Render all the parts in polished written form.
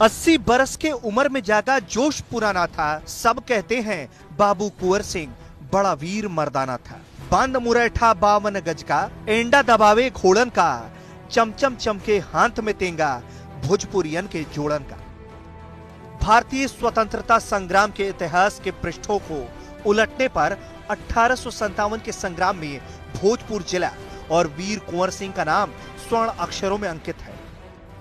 80 बरस के उम्र में जागा जोश पुराना था। सब कहते हैं बाबू कुंवर सिंह बड़ा वीर मर्दाना था। बांध मुरैठा 52 गज का, एंडा दबावे घोड़न का, चमचम चमके हाथ में तेंगा, भोजपुरियन के जोड़न का। भारतीय स्वतंत्रता संग्राम के इतिहास के पृष्ठों को उलटने पर 1857 के संग्राम में भोजपुर जिला और वीर कुंवर सिंह का नाम स्वर्ण अक्षरों में अंकित है।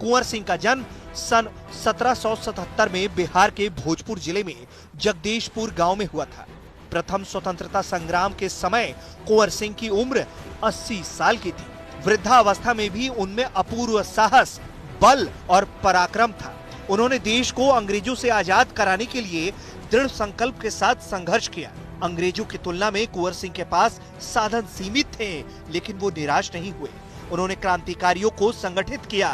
कुंवर सिंह का जन्म सन 1777 में बिहार के भोजपुर जिले में जगदीशपुर गांव में हुआ था। प्रथम स्वतंत्रता संग्राम के समय कुंवर सिंह की उम्र 80 साल की थी। वृद्धावस्था में भी उनमें अपूर्व साहस, बल और पराक्रम था। उन्होंने देश को अंग्रेजों से आजाद कराने के लिए दृढ़ संकल्प के साथ संघर्ष किया। अंग्रेजों की तुलना में कुंवर सिंह के पास साधन सीमित थे, लेकिन वो निराश नहीं हुए। उन्होंने क्रांतिकारियों को संगठित किया।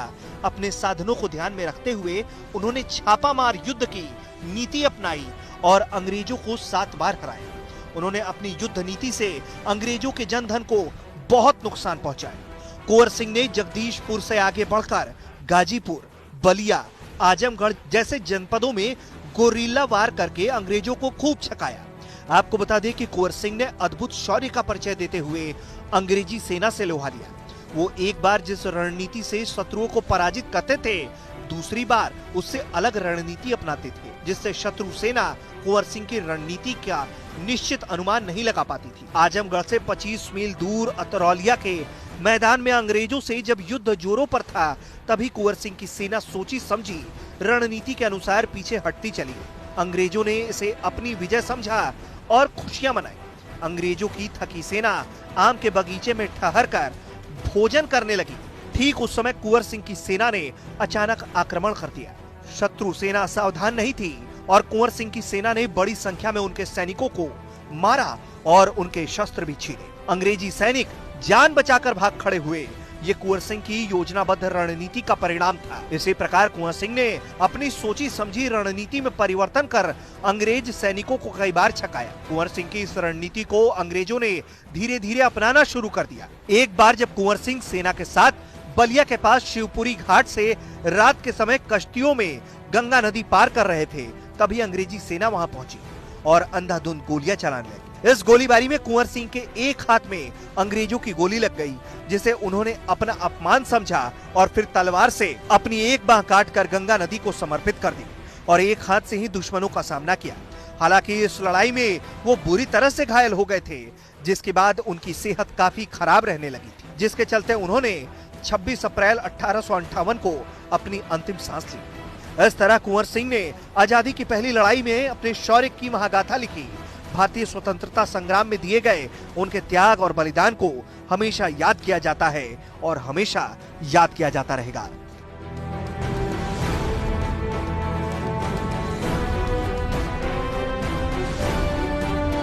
अपने साधनों को ध्यान में रखते हुए उन्होंने छापामार युद्ध की नीति अपनाई और अंग्रेजों को 7 बार हराया। उन्होंने अपनी युद्ध नीति से अंग्रेजों के जनधन को बहुत नुकसान पहुंचाया। कुंवर सिंह ने जगदीशपुर से आगे बढ़कर गाजीपुर, बलिया, आजमगढ़ जैसे जनपदों में गोरिल्ला वार करके अंग्रेजों को खूब छकाया। आपको बता दें कि कुंवर सिंह ने अद्भुत शौर्य का परिचय देते हुए अंग्रेजी सेना से लोहा लिया। वो एक बार जिस रणनीति से शत्रुओं को पराजित करते थे, दूसरी बार उससे अलग रणनीति अपनाते थे, जिससे शत्रु सेना कुंवर सिंह की रणनीति का निश्चित अनुमान नहीं लगा पाती थी। आजमगढ़ से 25 मील दूर अतरौलिया के मैदान में अंग्रेजों से जब युद्ध जोरों पर था, तभी कुंवर सिंह की सेना सोची समझी रणनीति के अनुसार पीछे हटती चली। अंग्रेजों ने इसे अपनी विजय समझा और खुशियां मनाई। अंग्रेजों की थकी सेना आम के बगीचे में ठहर कर भोजन करने लगी। ठीक उस समय कुंवर सिंह की सेना ने अचानक आक्रमण कर दिया। शत्रु सेना सावधान नहीं थी और कुंवर सिंह की सेना ने बड़ी संख्या में उनके सैनिकों को मारा और उनके शस्त्र भी छीने। अंग्रेजी सैनिक जान बचाकर भाग खड़े हुए। ये कुंवर सिंह की योजनाबद्ध रणनीति का परिणाम था। इसी प्रकार कुंवर सिंह ने अपनी सोची समझी रणनीति में परिवर्तन कर अंग्रेज सैनिकों को कई बार छकाया। कुंवर सिंह की इस रणनीति को अंग्रेजों ने धीरे धीरे अपनाना शुरू कर दिया। एक बार जब कुंवर सिंह सेना के साथ बलिया के पास शिवपुरी घाट से रात के समय कश्तियों में गंगा नदी पार कर रहे थे, तभी अंग्रेजी सेना वहां पहुंची और अंधाधुंध गोलियां चलाने लगी। इस गोलीबारी में कुंवर सिंह के एक हाथ में अंग्रेजों की गोली लग गई, जिसे उन्होंने अपना अपमान समझा और फिर तलवार से अपनी एक बाह काटकर गंगा नदी को समर्पित कर दी और एक हाथ से ही दुश्मनों का सामना किया। हालांकि इस लड़ाई में वो बुरी तरह से घायल हो गए थे, जिसके बाद उनकी सेहत काफी खराब रहने लगी थी, जिसके चलते उन्होंने 26 अप्रैल 1858 को अपनी अंतिम सांस ली। इस तरह कुंवर सिंह ने आजादी की पहली लड़ाई में अपने शौर्य की महागाथा लिखी। भारतीय स्वतंत्रता संग्राम में दिए गए उनके त्याग और बलिदान को हमेशा याद किया जाता है और हमेशा याद किया जाता रहेगा।